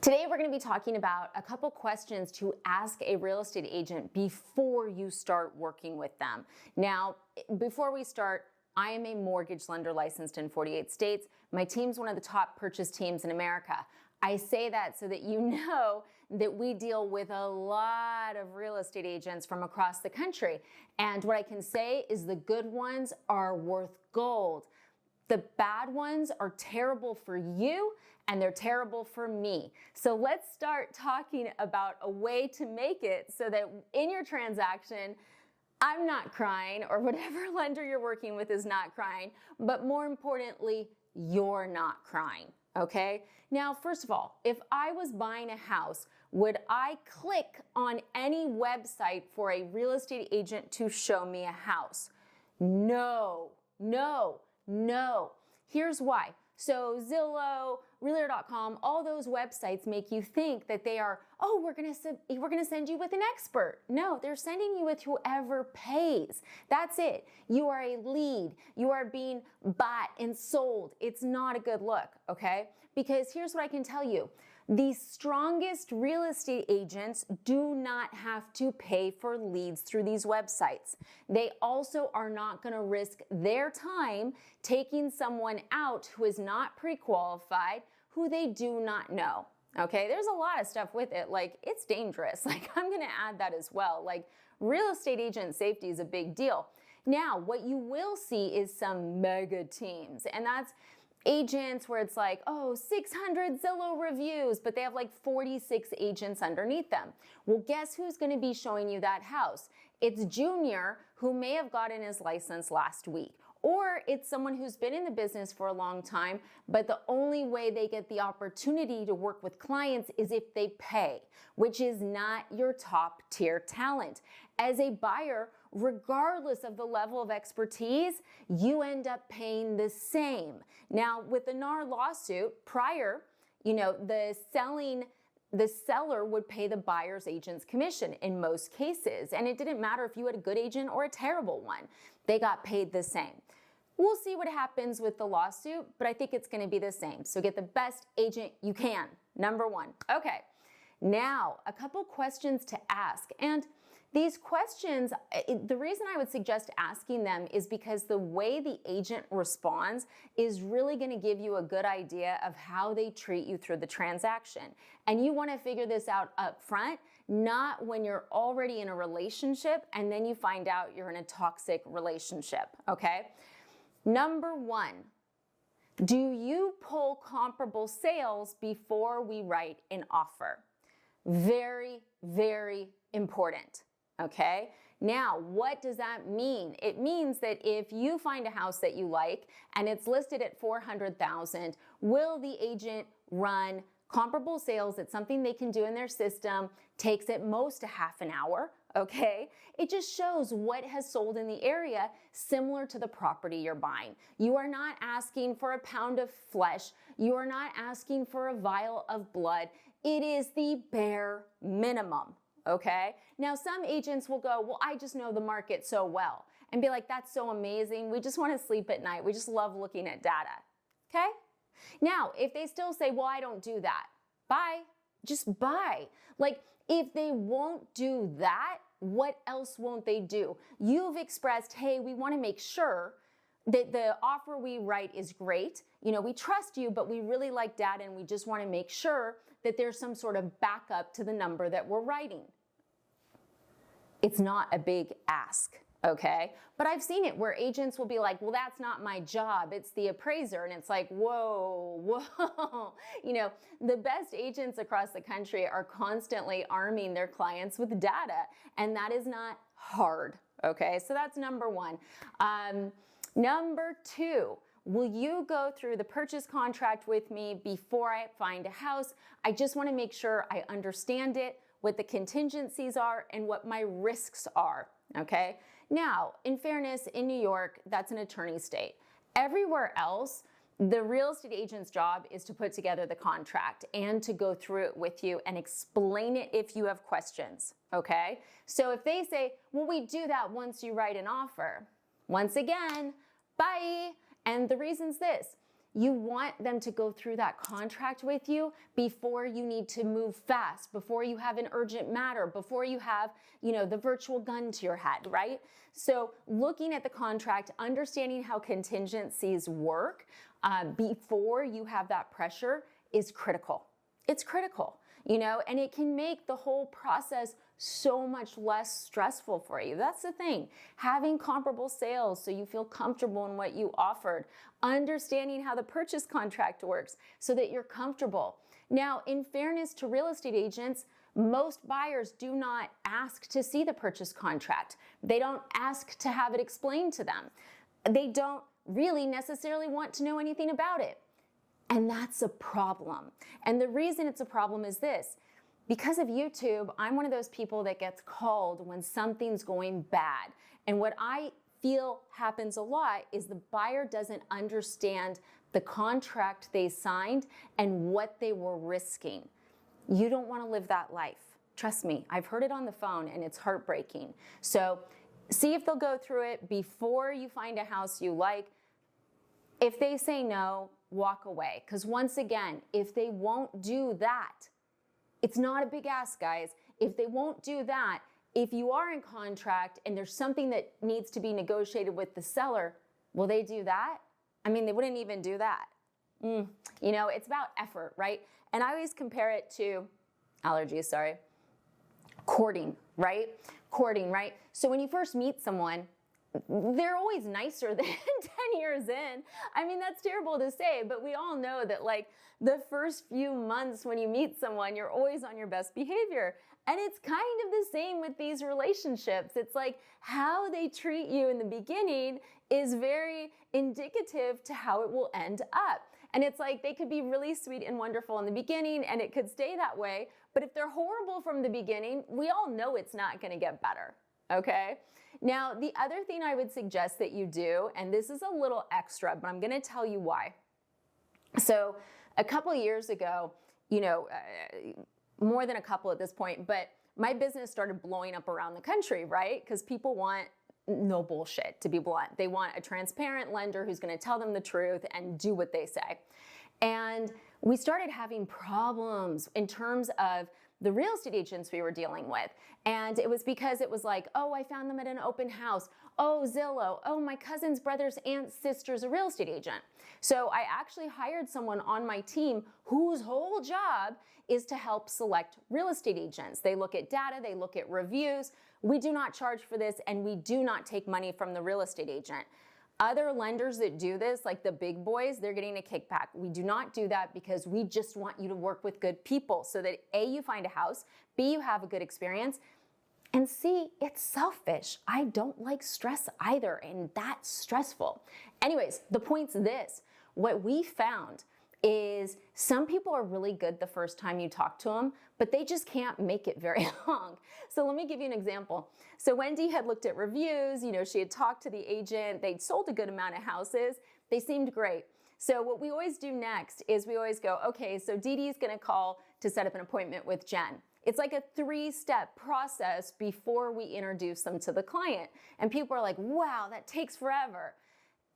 Today we're going to be talking about a couple questions to ask a real estate agent before you start working with them. Now, before we start, I am a mortgage lender licensed in 48 states. My team's one of the top purchase teams in America. I say that so that you know that we deal with a lot of real estate agents from across the country. And what I can say is the good ones are worth gold. The bad ones are terrible for you and they're terrible for me. So let's start talking about a way to make it so that in your transaction, I'm not crying, or whatever lender you're working with is not crying, but more importantly, you're not crying, okay? Now, first of all, if I was buying a house, would I click on any website for a real estate agent to show me a house? No, no, no. Here's why. So Zillow, realtor.com, all those websites make you think that they are, oh, we're gonna send you with an expert. No, they're sending you with whoever pays. That's it. You are a lead. You are being bought and sold. It's not a good look, okay? Because here's what I can tell you. The strongest real estate agents do not have to pay for leads through these websites. They also are not going to risk their time taking someone out who is not pre-qualified, who they do not know. Okay, there's a lot of stuff with it. Like, it's dangerous. Like, I'm going to add that as well. Like, real estate agent safety is a big deal. Now, what you will see is some mega teams, and that's agents where it's like, oh, 600 Zillow reviews, but they have like 46 agents underneath them. Well, guess who's going to be showing you that house? It's Junior, who may have gotten his license last week. Or it's someone who's been in the business for a long time, but the only way they get the opportunity to work with clients is if they pay, which is not your top tier talent. As a buyer, regardless of the level of expertise, you end up paying the same. Now, with the NAR lawsuit, prior, the seller would pay the buyer's agent's commission in most cases. And it didn't matter if you had a good agent or a terrible one. They got paid the same. We'll see what happens with the lawsuit, but I think it's going to be the same. So get the best agent you can, number one. Okay, now a couple questions to ask. And these questions, the reason I would suggest asking them is because the way the agent responds is really going to give you a good idea of how they treat you through the transaction. And you want to figure this out up front, not when you're already in a relationship and then you find out you're in a toxic relationship, okay? Number one, do you pull comparable sales before we write an offer? Very, very important. Okay, now what does that mean? It means that if you find a house that you like and it's listed at $400,000, will the agent run comparable sales? It's something they can do in their system, takes at most a half an hour, okay? It just shows what has sold in the area similar to the property you're buying. You are not asking for a pound of flesh. You are not asking for a vial of blood. It is the bare minimum. Okay. Now, some agents will go, well, I just know the market so well, and be like, that's so amazing. We just want to sleep at night. We just love looking at data. Okay. Now, if they still say, well, I don't do that, buy, just buy. Like, if they won't do that, what else won't they do? You've expressed, hey, we want to make sure that the offer we write is great. We trust you, but we really like data and we just want to make sure that there's some sort of backup to the number that we're writing. It's not a big ask, okay? But I've seen it where agents will be like, well, that's not my job. It's the appraiser. And it's like, whoa, whoa. The best agents across the country are constantly arming their clients with data. And that is not hard, okay? So that's number one. Number two, will you go through the purchase contract with me before I find a house? I just want to make sure I understand it, what the contingencies are, and what my risks are, okay? Now, in fairness, in New York, that's an attorney state. Everywhere else, the real estate agent's job is to put together the contract and to go through it with you and explain it if you have questions, okay? So if they say, well, we do that once you write an offer, once again, bye. And the reason's this. you want them to go through that contract with you before you need to move fast, before you have an urgent matter, before you have, the virtual gun to your head, right? So looking at the contract, understanding how contingencies work before you have that pressure is critical. It's critical, and it can make the whole process so much less stressful for you. That's the thing. Having comparable sales so you feel comfortable in what you offered. Understanding how the purchase contract works so that you're comfortable. Now, in fairness to real estate agents, most buyers do not ask to see the purchase contract. They don't ask to have it explained to them. They don't really necessarily want to know anything about it. And that's a problem. And the reason it's a problem is this. Because of YouTube, I'm one of those people that gets called when something's going bad. And what I feel happens a lot is the buyer doesn't understand the contract they signed and what they were risking. You don't want to live that life. Trust me, I've heard it on the phone and it's heartbreaking. So see if they'll go through it before you find a house you like. If they say no, walk away. Because once again, if they won't do that, it's not a big ask, guys. If they won't do that, if you are in contract and there's something that needs to be negotiated with the seller, will they do that? I mean, they wouldn't even do that. It's about effort, right? And I always compare it to courting, right? Courting, right? So when you first meet someone, they're always nicer than 10 years in. I mean, that's terrible to say, but we all know that the first few months when you meet someone, you're always on your best behavior. And it's kind of the same with these relationships. It's like how they treat you in the beginning is very indicative to how it will end up. And it's like they could be really sweet and wonderful in the beginning and it could stay that way. But if they're horrible from the beginning, we all know it's not going to get better. Okay? Now, the other thing I would suggest that you do, and this is a little extra, but I'm going to tell you why. So a couple years ago, more than a couple at this point, but my business started blowing up around the country, right? Because people want no bullshit, to be blunt. They want a transparent lender who's going to tell them the truth and do what they say. And we started having problems in terms of the real estate agents we were dealing with. And it was because it was like, oh, I found them at an open house. Oh, Zillow. Oh, my cousin's brother's aunt's sister's a real estate agent. So I actually hired someone on my team whose whole job is to help select real estate agents. They look at data, they look at reviews. We do not charge for this and we do not take money from the real estate agent. Other lenders that do this, like the big boys, they're getting a kickback. We do not do that because we just want you to work with good people so that A, you find a house, B, you have a good experience, and C, it's selfish. I don't like stress either, and that's stressful. Anyways, the point's this. What we found is some people are really good the first time you talk to them, but they just can't make it very long. So let me give you an example. So Wendy had looked at reviews, she had talked to the agent, they'd sold a good amount of houses, they seemed great. So what we always do next is we always go, okay, so Dee Dee's gonna call to set up an appointment with Jen. It's like a 3-step process before we introduce them to the client. And people are like, wow, that takes forever.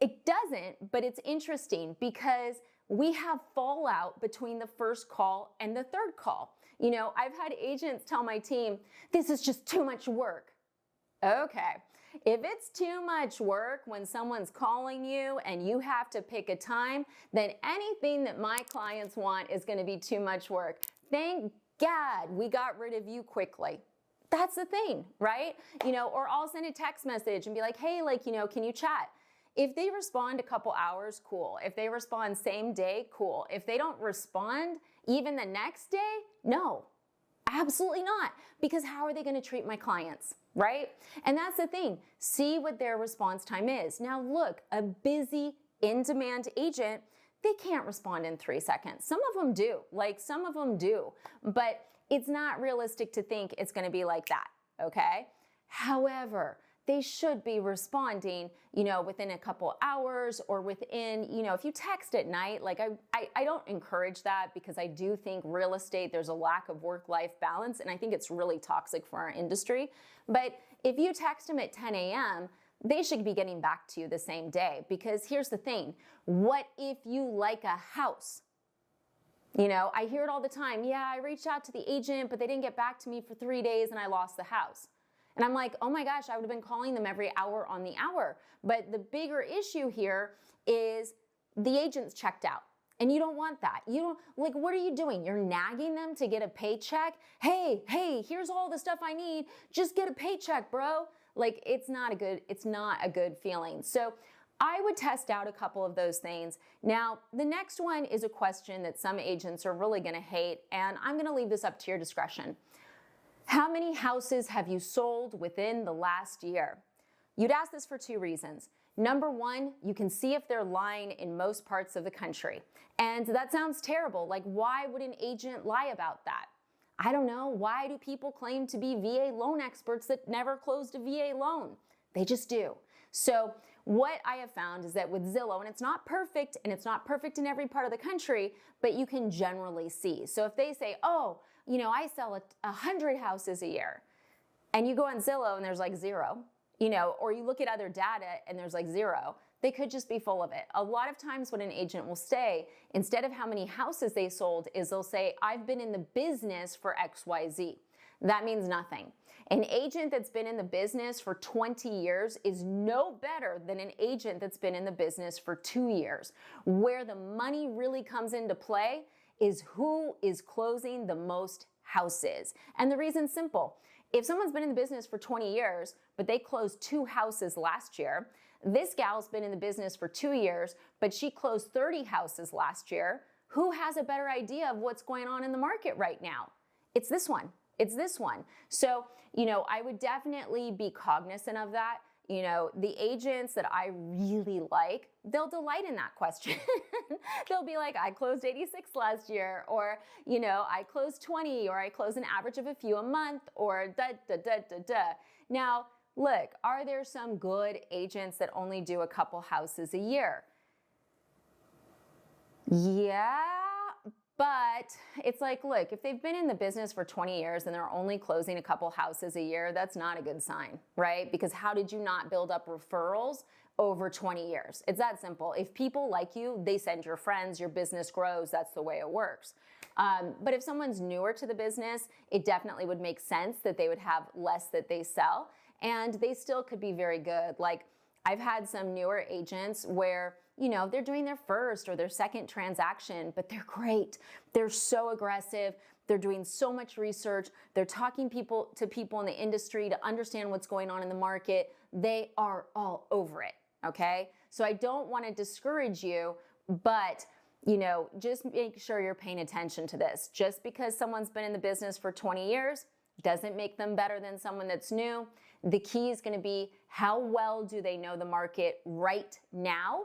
It doesn't, but it's interesting because we have fallout between the first call and the third call. I've had agents tell my team, this is just too much work. Okay, if it's too much work when someone's calling you and you have to pick a time, then anything that my clients want is going to be too much work. Thank God we got rid of you quickly. That's the thing, right? Or I'll send a text message and be like, hey, can you chat? If they respond a couple hours, cool. If they respond same day, cool. If they don't respond even the next day, no, absolutely not. Because how are they going to treat my clients, right? And that's the thing. See what their response time is. Now look, a busy, in-demand agent, they can't respond in 3 seconds. Some of them do, but it's not realistic to think it's going to be like that, okay? However, they should be responding, within a couple hours or within, if you text at night, I don't encourage that because I do think real estate, there's a lack of work-life balance and I think it's really toxic for our industry. But if you text them at 10 a.m., they should be getting back to you the same day. Because here's the thing, what if you like a house? You know, I hear it all the time. Yeah, I reached out to the agent, but they didn't get back to me for 3 days and I lost the house. And I'm like, oh my gosh, I would have been calling them every hour on the hour. But the bigger issue here is the agent's checked out. And you don't want that. You don't, like, what are you doing? You're nagging them to get a paycheck? Hey, here's all the stuff I need. Just get a paycheck, bro. Like, it's not a good feeling. So I would test out a couple of those things. Now, the next one is a question that some agents are really gonna hate, and I'm gonna leave this up to your discretion. How many houses have you sold within the last year? You'd ask this for 2 reasons. Number one, you can see if they're lying in most parts of the country. And that sounds terrible. Like, why would an agent lie about that? I don't know. Why do people claim to be VA loan experts that never closed a VA loan? They just do. So what I have found is that with Zillow, and it's not perfect in every part of the country, but you can generally see. So if they say, oh, you know, I sell 100 houses a year, and you go on Zillow and there's like 0, you know, or you look at other data and there's like 0, they could just be full of it. A lot of times what an agent will say, instead of how many houses they sold, is they'll say, I've been in the business for XYZ. That means nothing. An agent that's been in the business for 20 years is no better than an agent that's been in the business for 2 years. Where the money really comes into play is who is closing the most houses. And the reason's simple. If someone's been in the business for 20 years, but they closed 2 houses last year, this gal's been in the business for 2 years, but she closed 30 houses last year, who has a better idea of what's going on in the market right now? It's this one. It's this one. So, you know, I would definitely be cognizant of that. You know, the agents that I really like, they'll delight in that question. They'll be like, I closed 86 last year, or, you know, I closed 20, or I closed an average of a few a month, or da. Now, look, are there some good agents that only do a couple houses a year? Yeah, but it's like, look, if they've been in the business for 20 years and they're only closing a couple houses a year, that's not a good sign, right? Because how did you not build up referrals over 20 years? It's that simple. If people like you, they send your friends, your business grows. That's the way it works. But if someone's newer to the business, it definitely would make sense that they would have less that they sell, and they still could be very good. Like, I've had some newer agents where, you know, they're doing their first or their second transaction, but they're great. They're so aggressive. They're doing so much research. They're talking to people in the industry to understand what's going on in the market. They are all over it, okay? So I don't want to discourage you, but, you know, just make sure you're paying attention to this. Just because someone's been in the business for 20 years doesn't make them better than someone that's new. The key is going to be, how well do they know the market right now?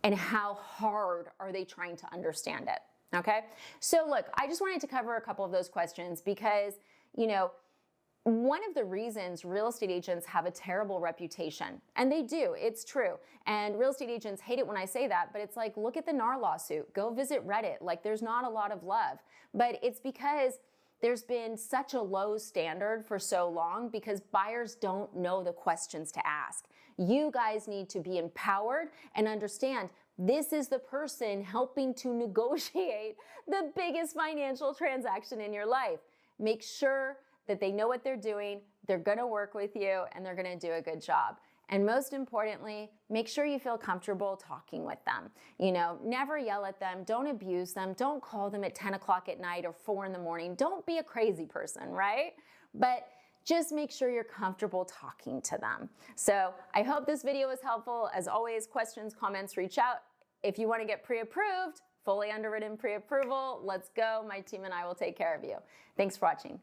And how hard are they trying to understand it, okay? So look, I just wanted to cover a couple of those questions because, you know, one of the reasons real estate agents have a terrible reputation, and they do, it's true, and real estate agents hate it when I say that, but it's like, look at the NAR lawsuit, go visit Reddit, like there's not a lot of love, but it's because there's been such a low standard for so long because buyers don't know the questions to ask. You guys need to be empowered and understand this is the person helping to negotiate the biggest financial transaction in your life. Make sure that they know what they're doing, they're gonna work with you, and they're gonna do a good job. And most importantly, make sure you feel comfortable talking with them. You know, never yell at them, don't abuse them, don't call them at 10 o'clock at night or 4 in the morning. Don't be a crazy person, right? But just make sure you're comfortable talking to them. So I hope this video was helpful. As always, questions, comments, reach out. If you want to get pre-approved, fully underwritten pre-approval, let's go. My team and I will take care of you. Thanks for watching.